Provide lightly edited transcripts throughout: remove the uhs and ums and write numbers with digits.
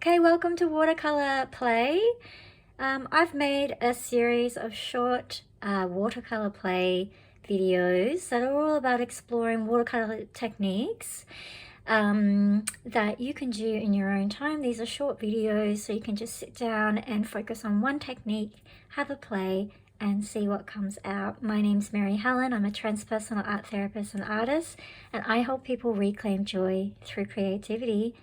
Okay, welcome to Watercolour Play. I've made a series of short watercolour play videos that are all about exploring watercolour techniques that you can do in your own time. These are short videos, so you can just sit down and focus on one technique, have a play, and see what comes out. My name's Mary Helen. I'm a transpersonal art therapist and artist, and I help people reclaim joy through creativity.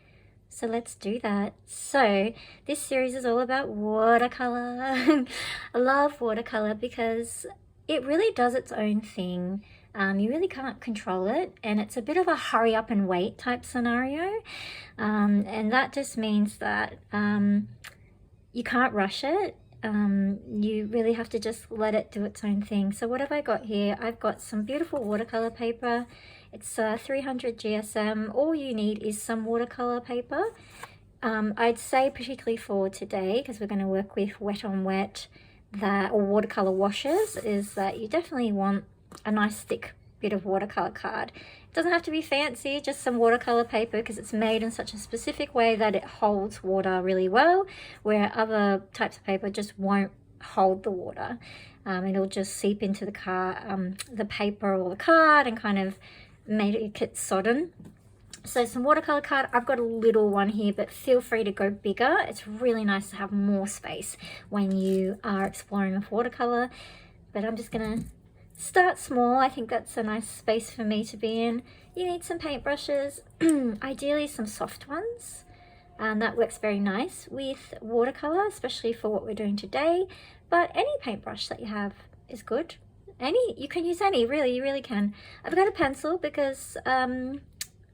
So let's do that. So this series is all about watercolor. I love watercolor because it really does its own thing. You really can't control it, and it's a bit of a hurry up and wait type scenario. And that just means that you can't rush it. You really have to just let it do its own thing. So what have I got here? I've got some beautiful watercolor paper. It's 300 GSM. All you need is some watercolor paper. I'd say particularly for today, because we're going to work with wet on wet or watercolor washes, is that you definitely want a nice thick bit of watercolor card. It doesn't have to be fancy, just some watercolor paper, because it's made in such a specific way that it holds water really well, where other types of paper just won't hold the water. It'll just seep into the paper or the card and kind of make it sodden. So some watercolor card. I've got a little one here, but feel free to go bigger. It's really nice to have more space when you are exploring with watercolor, but I'm just gonna start small. I think that's a nice space for me to be in. You need some paintbrushes, ideally some soft ones. That works very nice with watercolor, especially for what we're doing today, but any paintbrush that you have is good. You can use any, really, you really can. I've got a pencil because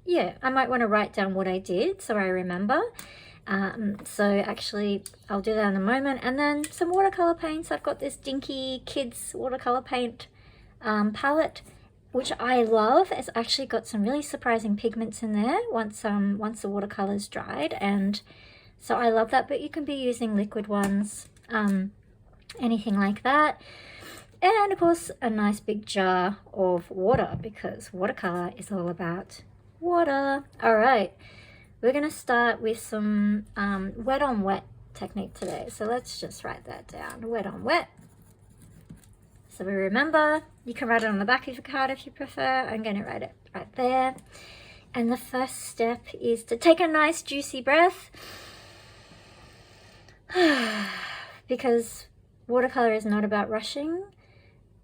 yeah, I might want to write down what I did so I remember. So actually I'll do that in a moment. And then some watercolor paints. I've got this dinky kids watercolor paint palette, which I love. It's actually got some really surprising pigments in there once the watercolor's dried, and so I love that. But you can be using liquid ones, anything like that. And of course a nice big jar of water, because watercolor is all about water. All right, we're gonna start with some wet on wet technique today. So let's just write that down, wet on wet. So we remember, you can write it on the back of your card if you prefer. I'm gonna write it right there. And the first step is to take a nice juicy breath, because watercolor is not about rushing.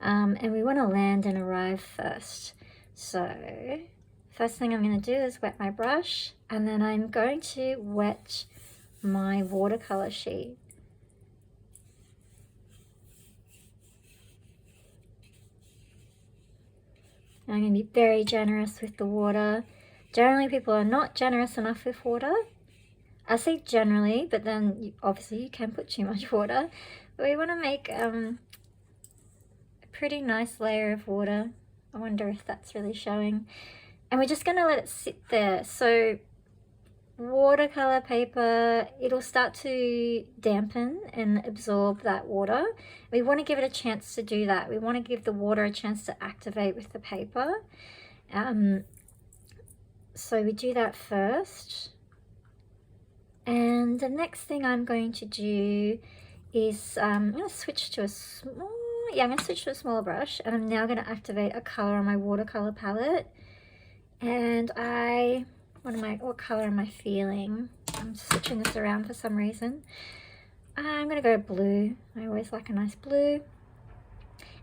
And we want to land and arrive first. So first thing I'm going to do is wet my brush, and then I'm going to wet my watercolor sheet. I'm going to be very generous with the water. Generally people are not generous enough with water. I say generally, but then obviously you can put too much water. But we want to make pretty nice layer of water. I wonder if that's really showing. And we're just going to let it sit there. So watercolor paper, it'll start to dampen and absorb that water. We want to give it a chance to do that. We want to give the water a chance to activate with the paper. So we do that first. And the next thing I'm going to do is I'm going to switch to a smaller brush, and I'm now going to activate a color on my watercolor palette. And what color am I feeling? I'm switching this around for some reason. I'm going to go blue. I always like a nice blue.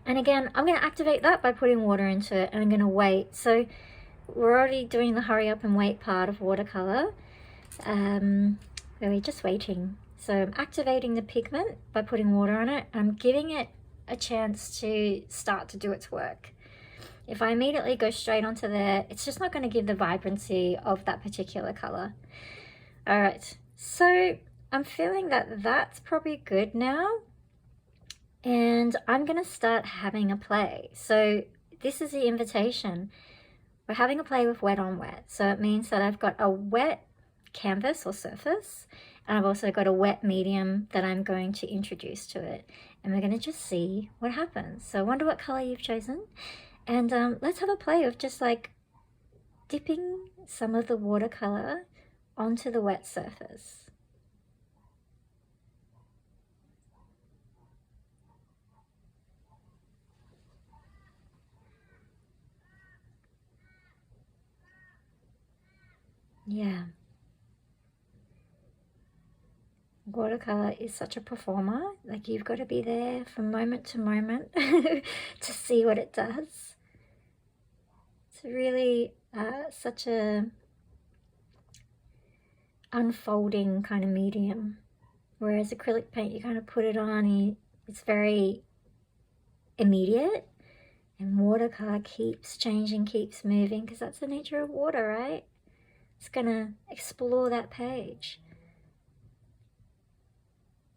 And again, I'm going to activate that by putting water into it, and I'm going to wait. So we're already doing the hurry up and wait part of watercolor, where we're just waiting. So I'm activating the pigment by putting water on it. I'm giving it a chance to start to do its work. If I immediately go straight onto there, it's just not going to give the vibrancy of that particular color. All right, so I'm feeling that that's probably good now, and I'm going to start having a play. So this is the invitation. We're having a play with wet on wet. So it means that I've got a wet canvas or surface, and I've also got a wet medium that I'm going to introduce to it, and we're going to just see what happens. So I wonder what color you've chosen, and let's have a play of just like dipping some of the watercolor onto the wet surface. Yeah. Watercolor is such a performer. Like, you've got to be there from moment to moment to see what it does. It's really such a unfolding kind of medium. Whereas acrylic paint, you kind of put it on, and it's very immediate. And watercolor keeps changing, keeps moving, because that's the nature of water, right? It's gonna explore that page.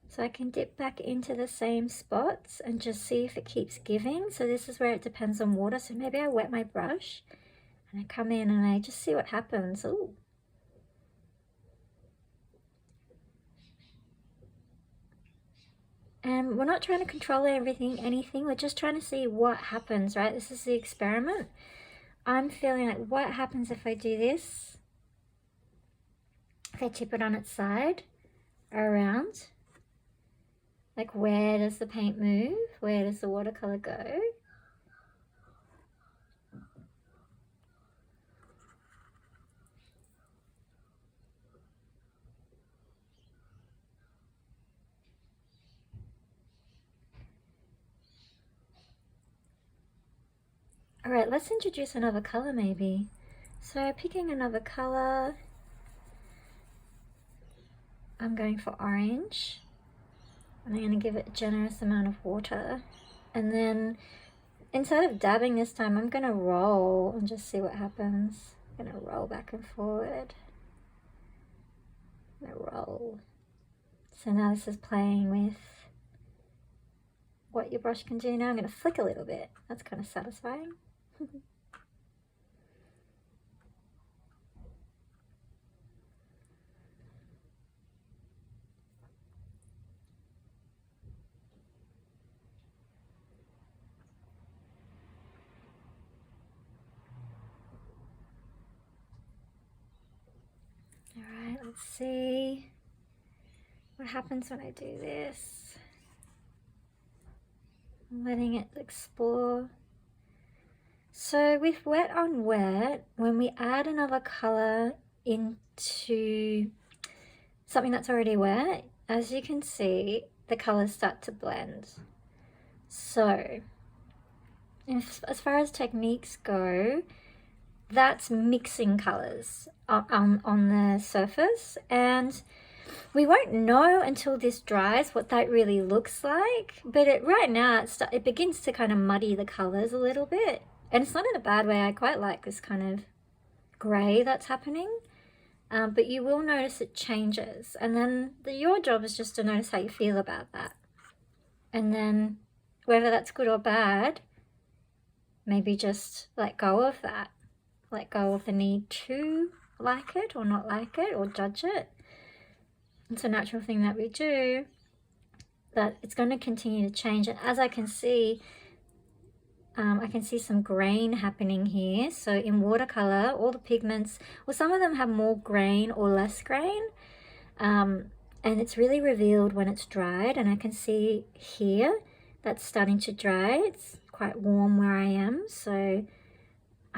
So I can dip back into the same spots and just see if it keeps giving. So this is where it depends on water. So maybe I wet my brush and I come in and I just see what happens. Ooh. And we're not trying to control anything. We're just trying to see what happens, right? This is the experiment. I'm feeling like, what happens if I do this? If I tip it on its side, around. Like, where does the paint move? Where does the watercolor go? All right, let's introduce another color maybe. So picking another color, I'm going for orange. And I'm going to give it a generous amount of water. And then instead of dabbing this time, I'm going to roll and just see what happens. I'm going to roll back and forward. I'm going to roll. So now this is playing with what your brush can do. Now I'm going to flick a little bit. That's kind of satisfying. Alright, let's see what happens when I do this. I'm letting it explore. So with wet on wet, when we add another color into something that's already wet, as you can see, the colors start to blend. So as far as techniques go, that's mixing colors on the surface, and we won't know until this dries what that really looks like. But right now it begins to kind of muddy the colors a little bit, and it's not in a bad way. I quite like this kind of gray that's happening, but you will notice it changes, and then your job is just to notice how you feel about that, and then whether that's good or bad, maybe just let go of that. Let go of the need to like it or not like it or judge it. It's a natural thing that we do, but it's going to continue to change. And as I can see some grain happening here. So in watercolor, all the pigments, well, some of them have more grain or less grain, and it's really revealed when it's dried. And I can see here that's starting to dry. It's quite warm where I am, so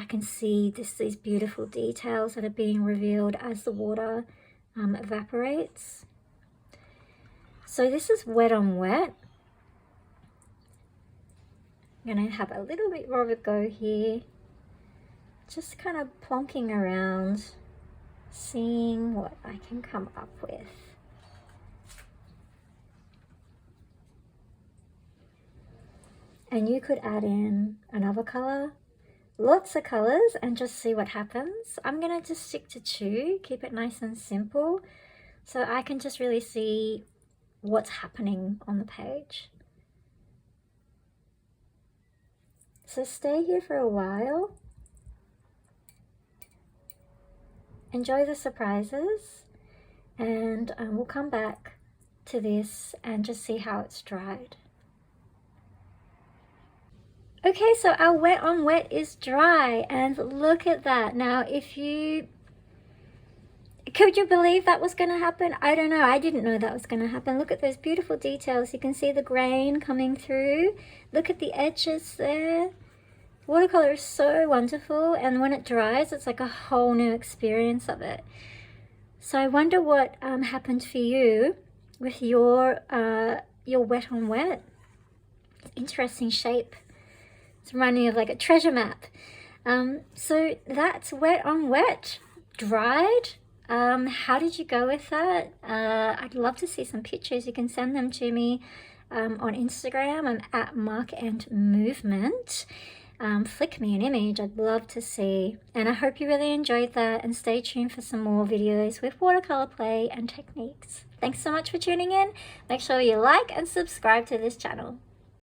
I can see these beautiful details that are being revealed as the water evaporates. So this is wet on wet. I'm going to have a little bit more of a go here, just kind of plonking around, seeing what I can come up with. And you could add in another color, lots of colors, and just see what happens. I'm going to just stick to 2, keep it nice and simple, so I can just really see what's happening on the page. So stay here for a while. Enjoy the surprises, and we'll come back to this and just see how it's dried. Okay, so our wet on wet is dry, and look at that. Now, could you believe that was going to happen? I don't know. I didn't know that was going to happen. Look at those beautiful details. You can see the grain coming through. Look at the edges there. Watercolor is so wonderful, and when it dries, it's like a whole new experience of it. So I wonder what happened for you with your wet on wet. Interesting shape. It's reminding me of like a treasure map. So that's wet on wet, dried. How did you go with that? I'd love to see some pictures. You can send them to me on Instagram. I'm at Mark and Movement. Flick me an image, I'd love to see. And I hope you really enjoyed that, and stay tuned for some more videos with watercolor play and techniques. Thanks so much for tuning in. Make sure you like and subscribe to this channel.